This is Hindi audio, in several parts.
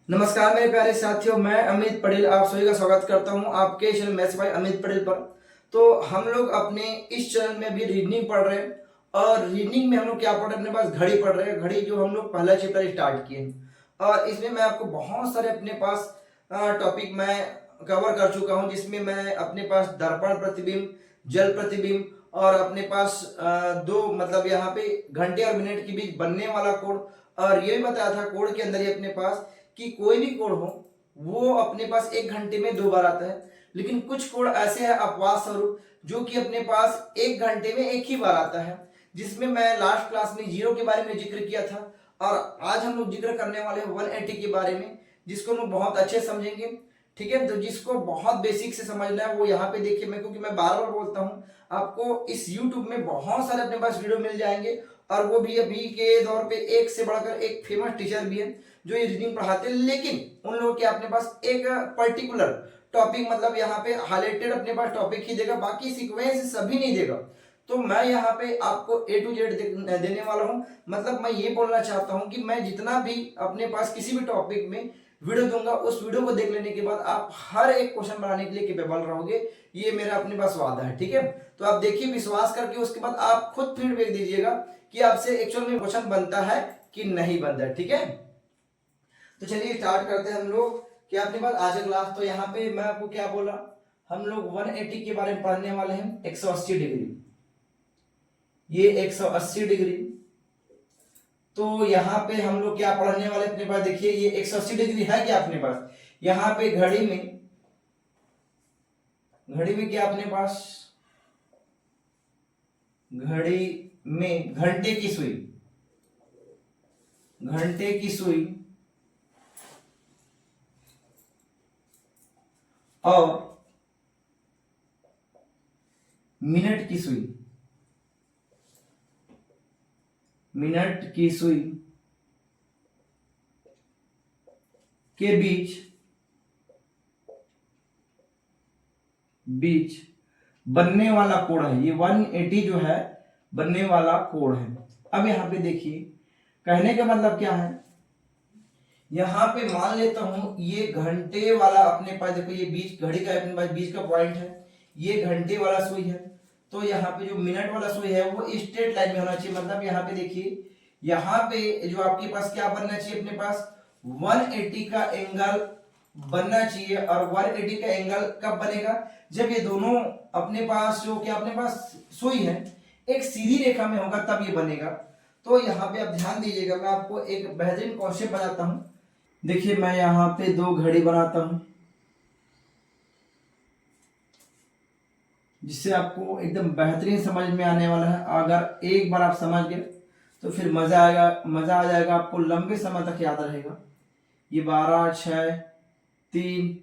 नमस्कार मेरे प्यारे साथियों, मैं अमित पटेल आप सभी का स्वागत करता हूं आपके channel maths by Amit Patel पर। तो हम लोग अपने इस चैनल में भी रीजनिंग पढ़ रहे हैं और रीजनिंग में हम लोग क्या पढ़ रहे हैं, अपने पास घड़ी पढ़ रहे हैं। घड़ी जो हम लोग पहला चैप्टर स्टार्ट किए और इसमें मैं आपको बहुत सारे अपने पास टॉपिक मैं कवर कर चुका हूं, जिसमें मैं अपने पास दर्पण प्रतिबिंब, जल प्रतिबिंब और अपने पास दो मतलब यहाँ पे घंटे और मिनट के बीच बनने वाला कोण, और ये भी बताया था कोण के अंदर ही अपने पास कि कोई भी कोण हो वो अपने पास एक घंटे में दो बार आता है, लेकिन कुछ कोण ऐसे हैं अपवाद स्वरूप जो कि अपने पास एक घंटे में एक ही बार आता है, जिसमें मैं लास्ट क्लास में जीरो के बारे में जिक्र किया था। और आज हम लोग जिक्र करने वाले हैं 180 के बारे में, जिसको हम लोग बहुत अच्छे समझेंगे। ठीक है, तो जिसको बहुत बेसिक से समझना है वो यहाँ पे देखिए। मैं क्योंकि मैं बार बार बोलता हूँ, आपको इस YouTube में बहुत सारे अपने पास वीडियो मिल जाएंगे, और वो भी अभी के दौर पे एक से बढ़कर एक फेमस टीचर भी है जो ये रीजनिंग पढ़ाते हैं, लेकिन उन लोगों के अपने पास एक पर्टिकुलर टॉपिक मतलब यहाँ पे हाईलाइटेड अपने पास टॉपिक ही देगा, बाकी सीक्वेंस सभी नहीं देगा। तो मैं यहाँ पे आपको A to Z देने वाला हूँ। मतलब मैं ये बोलना चाहता हूँ कि मैं जितना भी अपने पास किसी भी टॉपिक में वीडियो दूंगा, उस वीडियो को देख लेने के बाद आप हर एक क्वेश्चन बनाने के लिए कैपेबल रहोगे, ये मेरा अपने पास वादा है। ठीक है, तो आप देखिए विश्वास करके, उसके बाद आप खुद फीडबैक दीजिएगा कि आपसे एक्चुअल में क्वेश्चन बनता है कि नहीं बनता है। ठीक है, तो चलिए स्टार्ट करते हैं हम लोग। क्या अपने पास आज क्लास, तो यहाँ पे मैं आपको क्या बोला, हम लोग 180 के बारे में पढ़ने वाले हैं। 180 डिग्री, ये 180 डिग्री। तो यहाँ पे हम लोग क्या पढ़ने वाले अपने पास, देखिए ये 180 डिग्री है क्या अपने पास। यहाँ पे घड़ी में क्या अपने पास, घड़ी में घंटे की सुई, घंटे की सुई और मिनट की सुई, मिनट की सुई के बीच बनने वाला कोण है। ये 180 जो है बनने वाला कोण है। अब यहां पे देखिए, कहने का मतलब क्या है, यहां पे मान लेता हूं ये घंटे वाला अपने पास, देखो ये बीच घड़ी का अपने पास बीच का पॉइंट है, ये घंटे वाला सुई है। तो यहाँ पे जो मिनट वाला सुई है वो स्ट्रेट लाइन में होना चाहिए। मतलब यहाँ पे देखिए, यहाँ पे जो आपके पास क्या बनना चाहिए, अपने पास 180 का एंगल बनना चाहिए। और 180 का एंगल कब बनेगा, जब ये दोनों अपने पास जो क्या अपने पास सुई है एक सीधी रेखा में होगा, तब ये बनेगा। तो यहाँ पे आप ध्यान दीजिएगा, मैं आपको एक बेहतरीन कॉन्सेप्ट बताता हूँ। देखिए मैं यहाँ पे दो घड़ी बनाता हूँ, जिससे आपको एकदम बेहतरीन समझ में आने वाला है। अगर एक बार आप समझ गए तो फिर मजा आएगा, मजा आ जाएगा, आपको लंबे समय तक याद रहेगा। ये 12, 6, 3,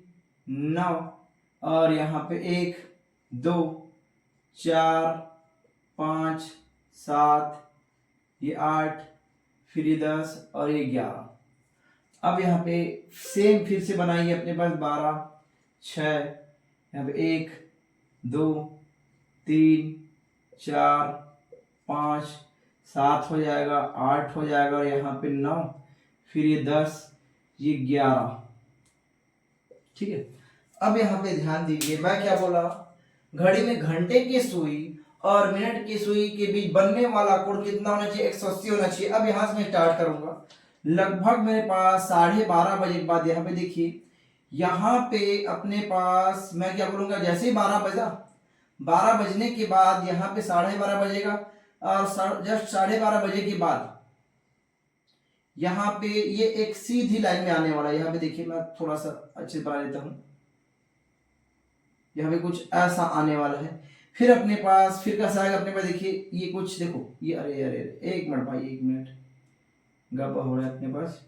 9 और यहाँ पे 1, 2, 4, 5, 7, ये 8, फिर ये 10 और ये 11। अब यहाँ पे सेम फिर से बनाइए, अपने पास 12, 6, यहाँ पे 1, 2, 3, 4, 5, 7 हो जाएगा, 8 हो जाएगा और यहाँ पे 9, फिर ये 10, ये 11। ठीक है, अब यहाँ पे ध्यान दीजिए, मैं क्या बोला, घड़ी में घंटे की सुई और मिनट की सुई के बीच बनने वाला कोण कितना होना चाहिए, 180 होना चाहिए। अब यहाँ से मैं स्टार्ट करूंगा, लगभग मेरे पास 12:30 बजे के बाद यहाँ पे देखिए, यहाँ पे अपने पास मैं क्या बोलूंगा, जैसे ही 12 बजा, 12 बजने के बाद यहाँ पे 12:30 बजेगा, और जस्ट 12:30 बजे के बाद यहाँ पे ये एक सीधी लाइन में आने वाला है। यहाँ पे देखिए, मैं थोड़ा सा अच्छे से बना लेता हूँ, यहाँ पे कुछ ऐसा आने वाला है। फिर अपने पास फिर कैसा आएगा, अपने पास देखिए ये कुछ, देखो ये, अरे अरे अरे एक मिनट भाई, एक मिनट गड़बड़ हो रहा है। अपने पास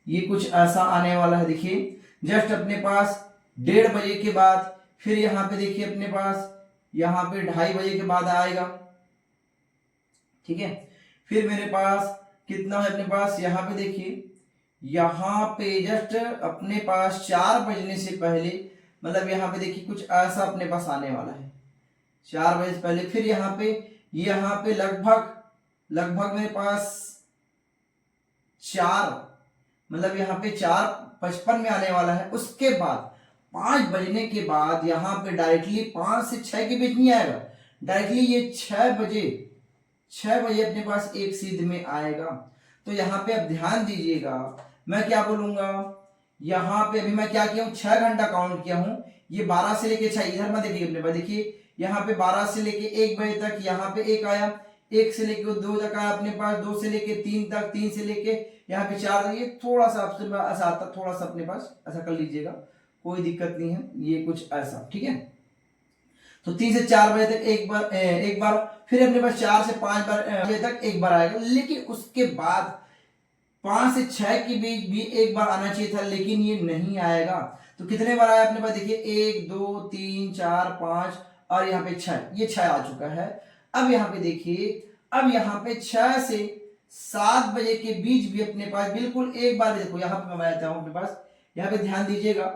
ये कुछ ऐसा आने वाला है, देखिए जस्ट अपने पास 1:30 बजे के बाद, फिर यहाँ पे देखिए अपने पास यहाँ पे 2:30 बजे के बाद आएगा। ठीक है, फिर मेरे पास कितना है अपने पास, यहाँ पे देखिए, यहाँ पे जस्ट अपने पास 4 बजने से पहले, मतलब यहाँ पे देखिए कुछ ऐसा अपने पास आने वाला है 4 बजे से पहले। फिर यहाँ पे लगभग लगभग मेरे पास 4, मतलब यहाँ पे 4:55 में आने वाला है। उसके बाद 5 बजने के बाद यहाँ पे डायरेक्टली 5 से 6 के बीच नहीं आएगा, डायरेक्टली ये 6 बजे अपने पास एक सीध में आएगा। तो यहाँ पे अब ध्यान दीजिएगा, मैं क्या बोलूंगा, यहाँ पे अभी मैं क्या किया हूँ, 6 घंटा काउंट किया हूँ। ये 12 से लेके 6, इधर में देखिए अपने पास, देखिए यहाँ पे 12 से लेके 1 बजे तक यहाँ पे एक आया, 1 से लेके 2 तक आया अपने पास, 2 से लेके 3 तक, 3 से लेके यहाँ पे 4 तक। ये थोड़ा सा आपसे ऐसा आता, थोड़ा सा अपने पास ऐसा कर लीजिएगा, कोई दिक्कत नहीं है, ये कुछ ऐसा, ठीक है। तो 3 से 4 बजे तक एक बार, फिर अपने पास 4 से 5 बजे तक एक बार आएगा। लेकिन उसके बाद 5 से 6 के बीच भी एक बार आना चाहिए था, लेकिन ये नहीं आएगा। तो कितने बार आया अपने पास, देखिए 1 2 3 4 5 और यहाँ पे 6, ये 6 आ चुका है। अब यहाँ पे देखिए, अब यहाँ पे 6 से 7 बजे के बीच भी अपने पास बिल्कुल एक बार, देखो यहाँ पे मैं बताता हूँ अपने पास, यहाँ पे ध्यान दीजिएगा,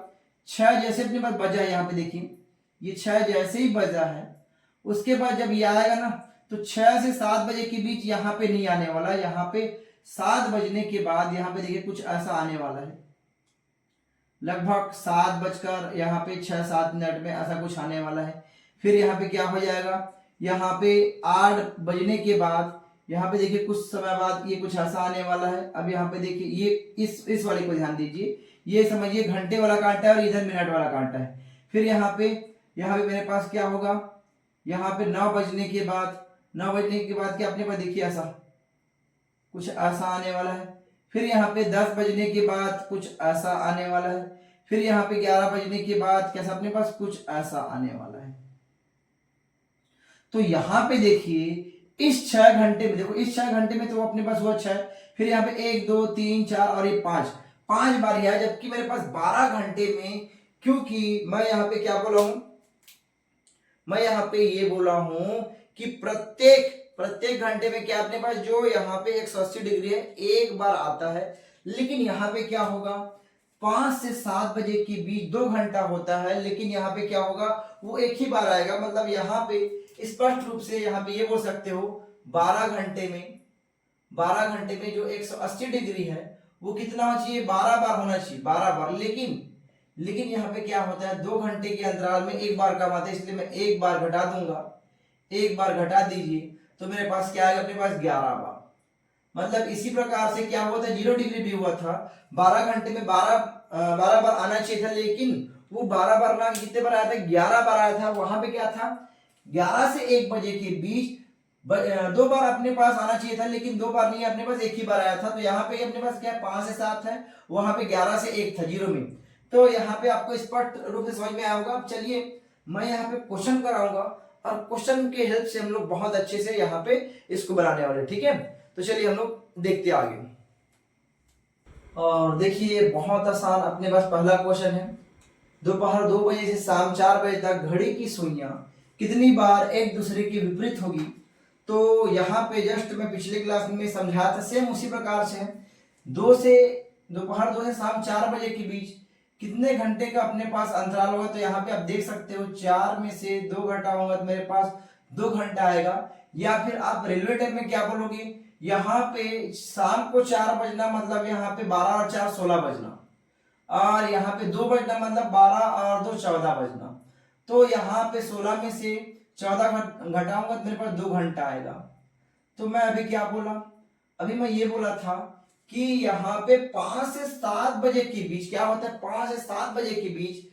6 जैसे अपने पास बजा है, यहाँ पे देखिए ये 6 जैसे ही बजा है, उसके बाद जब ये आएगा ना, तो 6 से 7 बजे के बीच यहाँ पे नहीं आने वाला, यहाँ पे 7 बजने के बाद यहाँ पे देखिए कुछ ऐसा आने वाला है, लगभग 7 बजकर यहाँ पे 6-7 मिनट में ऐसा कुछ आने वाला है। फिर यहाँ पे क्या हो जाएगा, यहाँ पे 8 बजने के बाद यहाँ पे देखिए कुछ समय बाद ये कुछ ऐसा आने वाला है। अब यहाँ पे देखिए ये इस वाले को ध्यान दीजिए, ये समझिए घंटे वाला कांटा है और इधर मिनट वाला कांटा है। फिर यहाँ पे मेरे पास क्या होगा, यहाँ पे 9 बजने के बाद क्या अपने पास देखिए ऐसा कुछ ऐसा आने वाला है। फिर यहाँ पे 10 बजने के बाद कुछ ऐसा आने वाला है। फिर यहाँ पे 11 बजने के बाद कैसा अपने पास कुछ ऐसा आने वाला है। तो यहाँ पे देखिए इस 6 घंटे में, देखो इस 6 घंटे में तो अपने पास हुआ 6, फिर यहाँ पे 1 2 3 4 और ये 5 बार है, जबकि मेरे पास 12 घंटे में, क्योंकि मैं यहाँ पे क्या बोला हूं, मैं यहाँ पे ये बोला हूं कि प्रत्येक घंटे में क्या अपने पास जो यहाँ पे 180 डिग्री है एक बार आता है। लेकिन यहाँ पे क्या होगा, 5 से 7 बजे के बीच 2 घंटा होता है, लेकिन यहाँ पे क्या होगा, वो एक ही बार आएगा। मतलब यहाँ पे स्पष्ट रूप से यहाँ पे ये बोल सकते हो 12 घंटे में जो 180 डिग्री है वो कितना होना चाहिए, 12 बार होना चाहिए, 12 बार। लेकिन यहाँ पे क्या होता है, 2 घंटे के अंतराल में एक बार कम आता है, इसलिए मैं एक बार घटा दूंगा, एक बार घटा दीजिए तो मेरे पास क्या आएगा, अपने पास 11 बार। मतलब इसी प्रकार से क्या हुआ था, 0 डिग्री भी हुआ था, 12 घंटे में 12 बार आना चाहिए था, लेकिन वो 12 बार ना, कितने बार आया था, 11 बार आया था। वहां पे क्या था, 11 से 1 बजे के बीच 2 बार अपने पास आना चाहिए था, लेकिन 2 बार नहीं, अपने पास एक ही बार आया था। तो यहाँ पे अपने पास क्या 5 से 7 है, वहां पे 11 से 1 था 0 में। तो यहाँ पे आपको स्पष्ट रूप से समझ में आया होगा। अब चलिए मैं यहाँ पे क्वेश्चन कराऊंगा और क्वेश्चन के हेल्प से हम लोग बहुत अच्छे से यहाँ पे इसको बनाने वाले, ठीक है। तो चलिए हम लोग देखते आगे। और देखिए बहुत आसान, अपने पास पहला क्वेश्चन है, दोपहर 2 बजे से शाम 4 बजे तक घड़ी की सुइयां कितनी बार एक दूसरे के विपरीत होगी। तो यहाँ पे जस्ट मैं पिछले क्लास में समझाया था, सेम उसी प्रकार से है। दोपहर 2 से शाम 4 बजे के बीच कितने घंटे का अपने पास अंतराल होगा। तो यहाँ पे आप देख सकते हो 4 में से 2 घटाऊंगा तो मेरे पास 2 घंटा आएगा। या फिर आप रेलवे टाइम में क्या बोलोगे, यहाँ पे शाम को 4 बजना मतलब यहाँ पे 12 और 4 16 बजना, और यहाँ पे 2 बजना मतलब 12 और 2 14 बजना। तो यहाँ पे 16 में से 14 घटाऊंगा तो मेरे पास 2 घंटा आएगा। तो मैं अभी क्या बोला, अभी मैं ये बोला था कि यहाँ पे 5 से 7 बजे के बीच क्या होता है, 5 से 7 बजे के बीच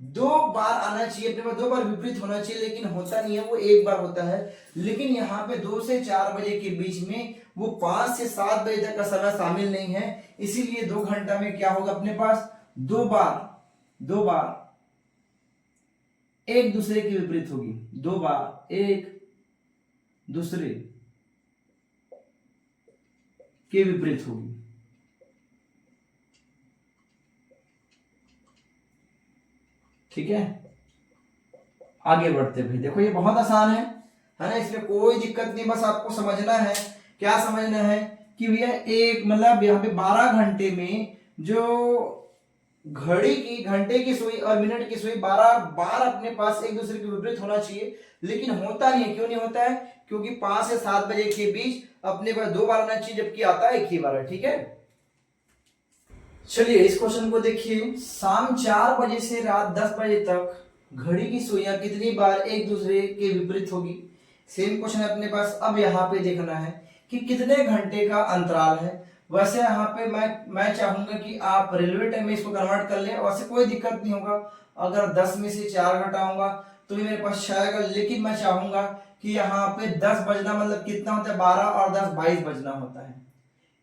2 बार आना चाहिए, अपने पास 2 बार विपरीत होना चाहिए, लेकिन होता नहीं है, वो एक बार होता है। लेकिन यहाँ पे 2 से 4 बजे के बीच में वो 5 से 7 बजे तक का समय शामिल नहीं है, इसीलिए 2 घंटा में क्या होगा, अपने पास 2 बार एक दूसरे के विपरीत होगी, 2 बार एक दूसरे के विपरीत होगी। ठीक है, आगे बढ़ते भाई। देखो ये बहुत आसान है ना, इसमें कोई दिक्कत नहीं, बस आपको समझना है, क्या समझना है कि भैया एक मतलब यहाँ पे 12 घंटे में जो घंटे की सुई और मिनट की सुई 12 बार अपने पास एक दूसरे के विपरीत होना चाहिए, लेकिन होता नहीं है। क्यों नहीं होता है, क्योंकि 5 से 7 बजे के बीच अपने पास 2 बार आना चाहिए, जबकि आता है एक ही बार है। ठीक है, चलिए इस क्वेश्चन को देखिए, शाम 4 बजे से रात 10 बजे तक घड़ी की सुइयां कितनी बार एक दूसरे के विपरीत होगी। सेम क्वेश्चन अपने पास। अब यहाँ पे देखना है कि कितने घंटे का अंतराल है। वैसे यहाँ पे मैं चाहूंगा कि आप रेलवे टाइम में इसको कन्वर्ट कर लें, वैसे कोई दिक्कत नहीं होगा। अगर 10 में से 4 घटाऊंगा तो ये मेरे पास 6 आएगा, लेकिन मैं चाहूंगा कि यहाँ पे 10 बजना मतलब कितना होता है, 12 और 10 22 बजना होता है,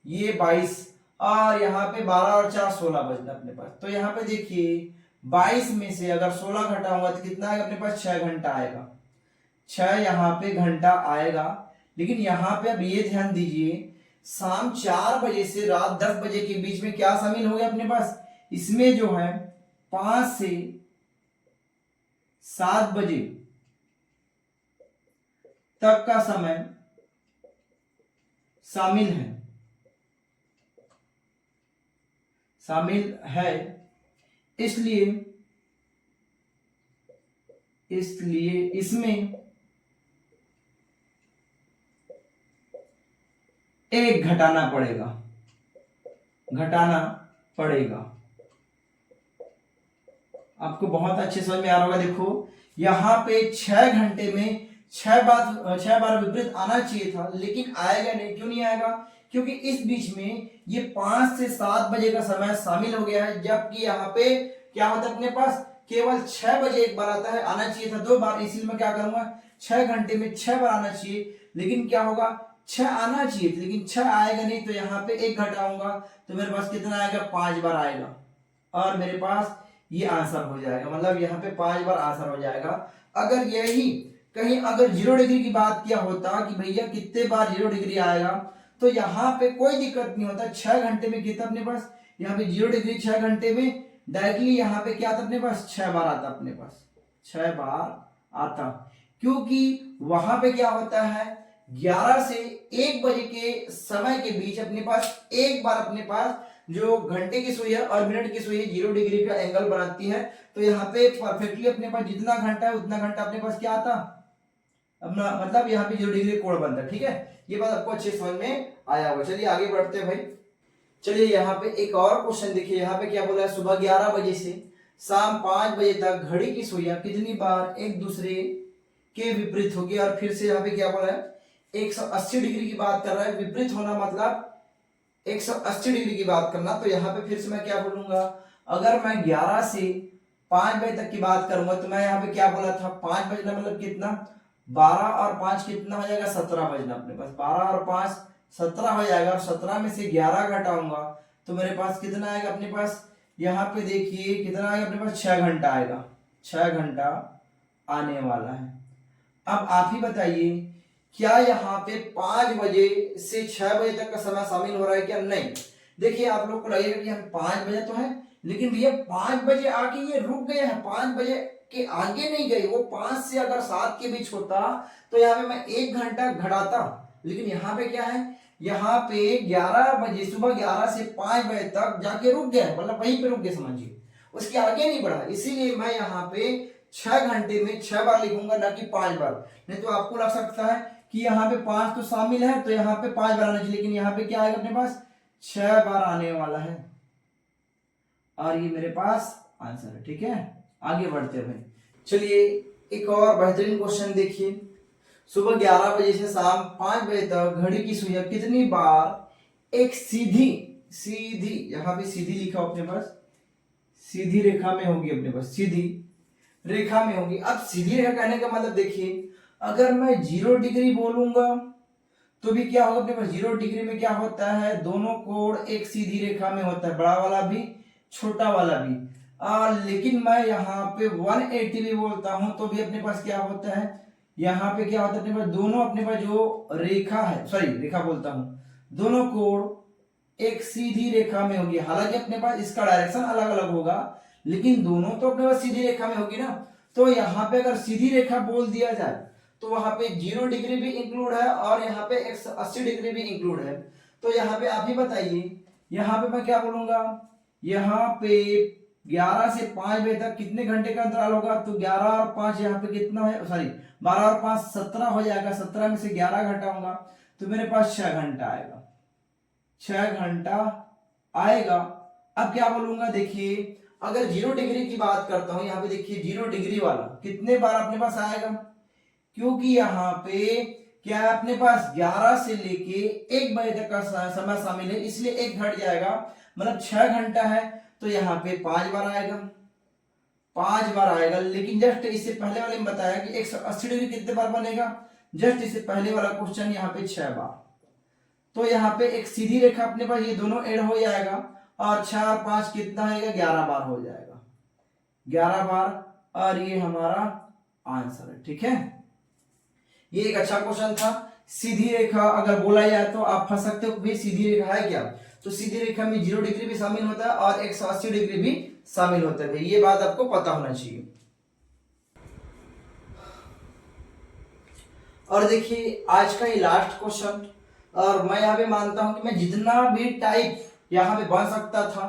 ये 22, और यहाँ पे 12 और 4 16 बजना अपने पास। तो यहाँ पे देखिए 22 में से अगर 16 घटाऊंगा तो कितना आएगा अपने पास, 6 घंटा आएगा, 6 यहाँ पे घंटा आएगा। लेकिन यहाँ पे अब ये ध्यान दीजिए, शाम 4 बजे से रात 10 बजे के बीच में क्या शामिल हो गया अपने पास, इसमें जो है 5 से 7 बजे तक का समय शामिल है। इसलिए इसमें एक घटाना पड़ेगा। आपको बहुत अच्छे समझ में आ रहा होगा। देखो यहाँ पे 6 घंटे में 6 बार विपरीत आना चाहिए था, लेकिन आएगा नहीं। क्यों नहीं आएगा? क्योंकि इस बीच में ये 5 से 7 बजे का समय शामिल हो गया है, जबकि यहाँ पे क्या होता है अपने पास, केवल 6 बजे एक बार आता है, आना चाहिए था 2 बार। इसीलिए मैं क्या करूंगा, 6 घंटे में 6 बार आना चाहिए, लेकिन क्या होगा, 6 आना चाहिए लेकिन 6 आएगा नहीं। तो यहाँ पे एक घटाऊंगा तो मेरे पास कितना आएगा, 5 बार आएगा, और मेरे पास ये आंसर हो जाएगा। मतलब यहाँ पे 5 बार आंसर हो जाएगा। अगर यही कहीं अगर 0 डिग्री की बात किया होता कि भैया कितने बार 0 डिग्री आएगा, तो यहाँ पे कोई दिक्कत नहीं होता। 6 घंटे में कितना अपने पास, यहाँ पे 0 डिग्री 6 घंटे में डायरेक्टली यहाँ पे क्या आता अपने पास, 6 बार आता अपने पास, 6 बार आता। क्योंकि वहां पे क्या होता है, 11 से 1 बजे के समय के बीच अपने पास एक बार अपने पास जो घंटे की सुई है और मिनट की सुई है 0 डिग्री का एंगल बनाती है। तो यहाँ पे परफेक्टली अपने पास जितना घंटा है उतना घंटा अपने पास क्या आता अपना, मतलब यहाँ पे 0 डिग्री कोण बनता है। ठीक है, ये बात आपको अच्छे समझ में आया होगा। चलिए आगे बढ़ते हैं भाई। चलिए यहाँ पे एक और क्वेश्चन देखिए, यहाँ पे क्या बोला है, सुबह 11 बजे से शाम 5 बजे तक घड़ी की सुइयां कितनी बार एक दूसरे के विपरीत होगी। और फिर से यहाँ पे क्या बोला है, 180 डिग्री की बात कर रहा है। विपरीत होना मतलब 180 डिग्री की बात करना। तो यहाँ पे फिर से मैं क्या बोलूंगा, अगर मैं 11 से 5 बजे तक की बात करूंगा तो मैं यहाँ पे क्या बोला था, 5 बजना मतलब कितना, 12 और 5 कितना हो जाएगा, 17 बजना अपने पास, 12 और 5 17 हो जाएगा। और 17 में से 11 घटाऊंगा तो मेरे पास कितना आएगा अपने पास, यहाँ पे देखिए कितना आएगा अपने पास, 6 घंटा आएगा, 6 घंटा आने वाला है। अब आप ही बताइए, क्या यहाँ पे 5 बजे से 6 बजे तक का समय शामिल हो रहा है क्या? नहीं। देखिए आप लोग को लगेगा कि हम 5 बजे तो है, लेकिन भैया 5 बजे आके ये रुक गए हैं, 5 बजे के आगे नहीं गए। वो 5 से अगर 7 के बीच होता तो यहाँ पे मैं 1 घंटा घटाता, लेकिन यहाँ पे क्या है, यहाँ पे 11 बजे सुबह 11 से 5 बजे तक जाके रुक गया, मतलब वहीं पे रुक गए समझिए, उसके आगे नहीं बढ़ा। इसीलिए मैं यहाँ पे 6 घंटे में 6 बार लिखूंगा, ना कि 5 बार। नहीं तो आपको लग सकता है कि यहाँ पे 5 तो शामिल है तो यहाँ पे 5 बार आना चाहिए, लेकिन यहाँ पे क्या आएगा अपने पास, 6 बार आने वाला है, और ये मेरे पास आंसर है। ठीक है, आगे बढ़ते हैं भाई। चलिए एक और बेहतरीन क्वेश्चन देखिए, सुबह 11 बजे से शाम 5 बजे तक घड़ी की सुइयां कितनी बार एक सीधी यहाँ पे सीधी लिखा अपने पास, सीधी रेखा में होगी अपने पास, सीधी रेखा में होगी। अब सीधी रेखा कहने का मतलब देखिए, अगर मैं 0 डिग्री बोलूंगा तो भी क्या होगा अपने पास, 0 डिग्री में क्या होता है, दोनों कोण एक सीधी रेखा में होता है, बड़ा वाला भी छोटा वाला भी। लेकिन मैं यहाँ पे 180 भी बोलता हूं तो भी अपने पास क्या होता है, यहाँ पे क्या होता है अपने पास, दोनों अपने पास जो रेखा है, सॉरी रेखा बोलता हूं, दोनों कोण एक सीधी रेखा में होगी। हालांकि अपने पास इसका डायरेक्शन अलग अलग होगा, लेकिन दोनों तो अपने पास सीधी रेखा में होगी ना। तो यहाँ पे अगर सीधी रेखा बोल दिया जाए तो वहां पे 0 डिग्री भी इंक्लूड है और यहाँ पे 180 डिग्री भी इंक्लूड है। तो यहाँ पे आप ही बताइए, यहाँ पे मैं क्या बोलूंगा, यहाँ पे 11 से 5 बजे तक कितने घंटे का अंतराल होगा, तो 11 और 5 यहाँ पे कितना है, सॉरी 12 और 5 17 हो जाएगा, 17 में से 11 घटाऊंगा तो मेरे पास 6 घंटा आएगा, 6 घंटा आएगा। अब क्या बोलूंगा, देखिए अगर 0 डिग्री की बात करता हूं, यहाँ पे देखिए 0 डिग्री वाला कितने बार अपने पास आएगा, क्योंकि यहाँ पे क्या है अपने पास 11 से लेके 1 बजे तक का समय शामिल है, इसलिए एक घट जाएगा, मतलब 6 घंटा है, तो यहाँ पे 5 बार आएगा, 5 बार आएगा। लेकिन जस्ट इससे पहले वाले में बताया कि 180 डिग्री कितने बार बनेगा, जस्ट इससे पहले वाला क्वेश्चन यहाँ पे 6 बार। तो यहाँ पे एक सीधी रेखा अपने पास ये दोनों ऐड हो जाएगा, और 6 और 5 कितना होगा, 11 बार हो जाएगा, 11 बार, और ये हमारा आंसर है। ठीक है, ये एक अच्छा क्वेश्चन था। सीधी रेखा अगर बोला जाए तो आप फंस सकते हो, भाई सीधी रेखा है क्या, तो सीधी रेखा में 0 डिग्री भी शामिल होता है और 180 डिग्री भी शामिल होता है, ये बात आपको पता होना चाहिए। और देखिए आज का ये लास्ट क्वेश्चन, और मैं यहाँ पे मानता हूं कि मैं जितना भी टाइप यहाँ पे बन सकता था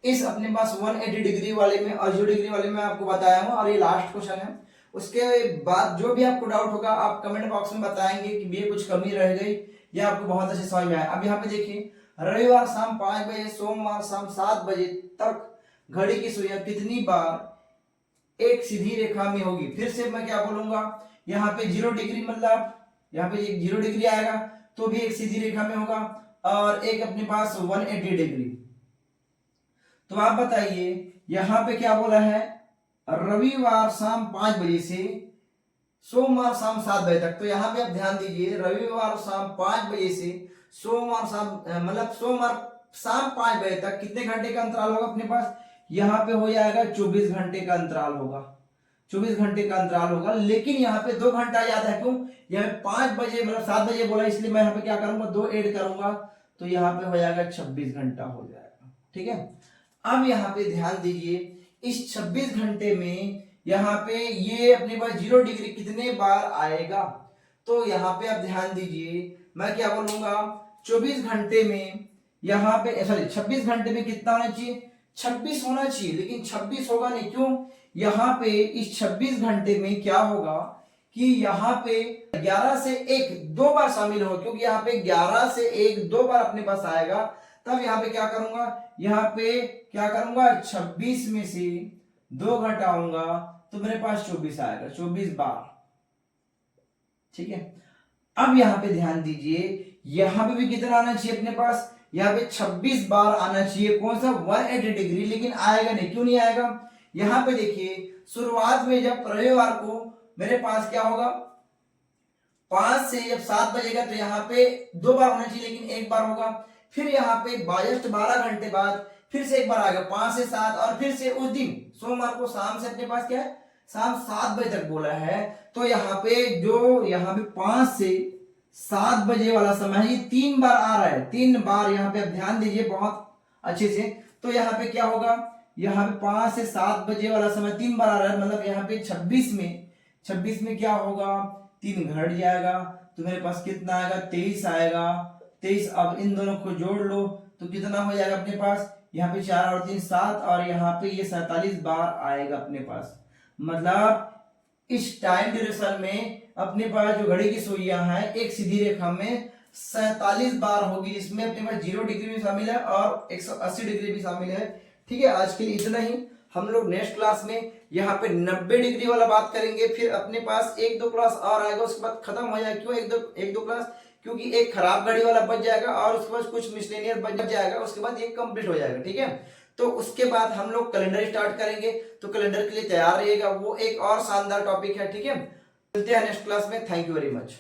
इस अपने पास 180 डिग्री वाले में और 0 डिग्री वाले में आपको बताया हूँ, और ये लास्ट क्वेश्चन है। उसके बाद जो भी आपको डाउट होगा आप कमेंट बॉक्स में बताएंगे कि ये कुछ कमी रह गई या आपको बहुत अच्छे समझ में आया। अब यहाँ पे देखिए रविवार शाम 5 बजे, सोमवार शाम 7 बजे तक घड़ी की सुइयां कितनी बार एक सीधी रेखा में होगी। फिर से मैं क्या बोलूंगा, यहाँ पे 0 डिग्री मतलब यहाँ पे 0 डिग्री आएगा तो भी एक सीधी रेखा में होगा, और एक अपने पास 180 डिग्री। तो आप बताइए यहाँ पे क्या बोला है, रविवार शाम 5 बजे से सोमवार शाम 7 बजे तक। तो यहाँ पे आप ध्यान दीजिए, रविवार शाम 5 बजे से सोमवार शाम मतलब सोमवार शाम 5 बजे तक कितने घंटे का अंतराल होगा अपने पास, यहाँ पे हो जाएगा 24 घंटे का अंतराल होगा, 24 घंटे का अंतराल होगा। लेकिन यहाँ पे 2 घंटा याद है, क्यों, यहाँ पे 5 बजे मतलब 7 बजे बोला, इसलिए मैं यहाँ पे क्या करूंगा, 2 ऐड करूंगा, तो यहाँ पे हो जाएगा 26 घंटा हो जाएगा। ठीक है, अब यहाँ पे ध्यान दीजिए, इस 26 घंटे में यहाँ पे ये अपने पास 0 डिग्री कितने बार आएगा, तो यहाँ पे आप ध्यान दीजिए, मैं क्या बोलूंगा, 24 घंटे में यहाँ पे सॉरी 26 घंटे में कितना होना चाहिए, 26 होना चाहिए, लेकिन 26 होगा नहीं, क्यों, यहाँ पे इस 26 घंटे में क्या होगा कि यहाँ पे 11 से 1 2 बार शामिल होगा, क्योंकि यहाँ पे 11 से 1 2 बार अपने पास आएगा। तब यहाँ पे क्या करूंगा, यहाँ पे क्या करूंगा, 26 में से 2 घटाऊंगा तो मेरे पास 24 आएगा, 24 बार। ठीक है, अब यहाँ पे ध्यान दीजिए, यहाँ पे भी कितना आना चाहिए अपने पास, यहाँ पे 26 बार आना चाहिए, कौन सा, 180 डिग्री, लेकिन आएगा नहीं, क्यों नहीं आएगा। यहाँ पे देखिए शुरुआत में जब रविवार को मेरे पास क्या होगा, 5 से जब 7 बजेगा तो यहाँ पे 2 बार होना चाहिए, लेकिन 1 बार होगा। फिर यहाँ पे जस्ट 12 घंटे बाद फिर से 1 बार आएगा, 5 से 7, और फिर से उस दिन सोमवार को शाम से अपने पास क्या है, शाम 7 बजे तक बोला है। तो यहाँ पे जो यहाँ पे 5 से 7 बजे वाला समय है, ये 3 बार आ रहा है, 3 बार, यहाँ पे आप ध्यान दीजिए बहुत अच्छे से। तो यहाँ पे क्या होगा, यहाँ पे 5 से 7 बजे वाला समय 3 बार आ रहा है, मतलब यहाँ पे 26 में क्या होगा, 3 घट जाएगा, तो मेरे पास कितना आएगा, 23 आएगा, 23। अब इन दोनों को जोड़ लो तो कितना हो जाएगा अपने पास, यहाँ पे 4 और 3 7, और यहाँ पे ये 47 बार आएगा अपने पास। मतलब इस टाइम ड्यूरेशन में अपने पास जो घड़ी की सुइयां हैं एक सीधी रेखा में 47 बार होगी, जिसमें अपने पास 0 डिग्री भी शामिल है और 180 डिग्री भी शामिल है। ठीक है, आज के लिए इतना ही। हम लोग नेक्स्ट क्लास में यहाँ पे 90 डिग्री वाला बात करेंगे, फिर अपने पास 1-2 क्लास और आएगा, उसके बाद खत्म हो जाएगा। क्यों 1-2 क्लास, क्योंकि एक खराब घड़ी वाला बच जाएगा और उसके बाद कुछ मिसलेनियस बच जाएगा, उसके बाद ये कंप्लीट हो जाएगा। ठीक है, तो उसके बाद हम लोग कैलेंडर स्टार्ट करेंगे, तो कैलेंडर के लिए तैयार रहिएगा, वो एक और शानदार टॉपिक है। ठीक है, मिलते हैं नेक्स्ट क्लास में। Thank you very much.